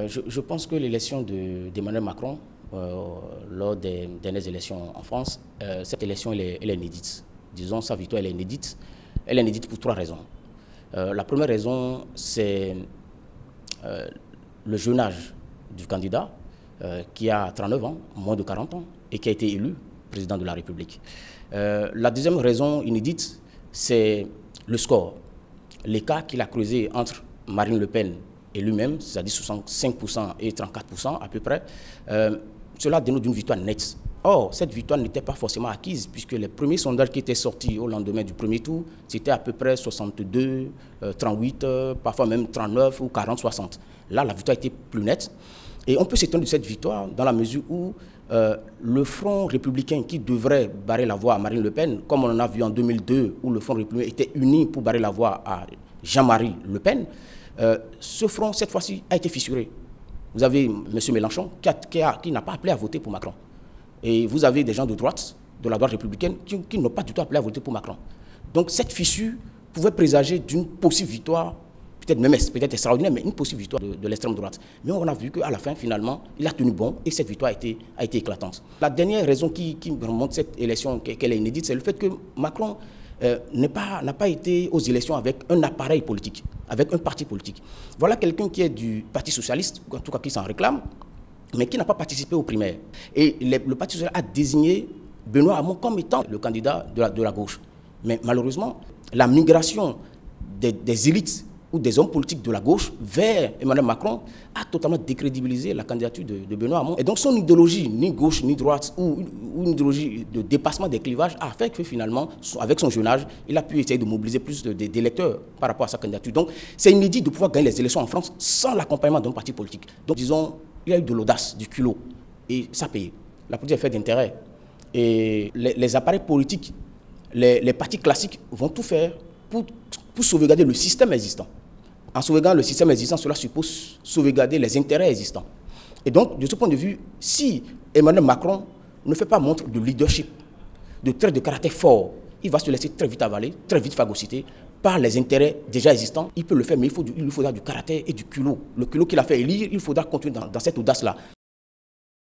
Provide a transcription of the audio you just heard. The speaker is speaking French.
Je pense que l'élection d'Emmanuel Macron, lors des dernières élections en France, cette élection elle est inédite. Disons, sa victoire elle est inédite. Elle est inédite pour trois raisons. La première raison, c'est le jeune âge du candidat, qui a 39 ans, moins de 40 ans, et qui a été élu président de la République. La deuxième raison inédite, c'est le score. L'écart qu'il a creusé entre Marine Le Pen et lui-même, c'est-à-dire 65% et 34% à peu près, cela dénote d'une victoire nette. Or, cette victoire n'était pas forcément acquise, puisque les premiers sondages qui étaient sortis au lendemain du premier tour, c'était à peu près 62, 38, parfois même 39 ou 40, 60. Là, la victoire était plus nette. Et on peut s'étonner de cette victoire dans la mesure où le Front républicain qui devrait barrer la voie à Marine Le Pen, comme on en a vu en 2002, où le Front républicain était uni pour barrer la voie à Jean-Marie Le Pen, ce front, cette fois-ci, a été fissuré. Vous avez M. Mélenchon qui n'a pas appelé à voter pour Macron. Et vous avez des gens de droite, de la droite républicaine, qui n'ont pas du tout appelé à voter pour Macron. Donc cette fissure pouvait présager d'une possible victoire, peut-être extraordinaire, mais une possible victoire de l'extrême droite. Mais on a vu qu'à la fin, finalement, il a tenu bon et cette victoire a été éclatante. La dernière raison qui remonte cette élection, qu'elle est inédite, c'est le fait que Macron n'a pas été aux élections avec un appareil politique, avec un parti politique. Voilà quelqu'un qui est du Parti socialiste, en tout cas qui s'en réclame, mais qui n'a pas participé aux primaires. Et le Parti socialiste a désigné Benoît Hamon comme étant le candidat de la gauche. Mais malheureusement, la migration des élites ou des hommes politiques de la gauche vers Emmanuel Macron a totalement décrédibilisé la candidature de Benoît Hamon. Et donc son idéologie, ni gauche ni droite, ou une idéologie de dépassement des clivages, a fait que finalement, avec son jeune âge, il a pu essayer de mobiliser plus d'électeurs par rapport à sa candidature. Donc c'est inédit de pouvoir gagner les élections en France sans l'accompagnement d'un parti politique. Donc disons, il y a eu de l'audace, du culot, et ça paye. La politique est faite d'intérêt. Et les appareils politiques, les partis classiques vont tout faire pour sauvegarder le système existant. En sauvegardant le système existant, cela suppose sauvegarder les intérêts existants. Et donc, de ce point de vue, si Emmanuel Macron ne fait pas montre de leadership, de traits de caractère fort, il va se laisser très vite avaler, très vite phagocyter par les intérêts déjà existants. Il peut le faire, mais il lui faudra du caractère et du culot. Le culot qu'il a fait élire, il faudra continuer dans cette audace-là.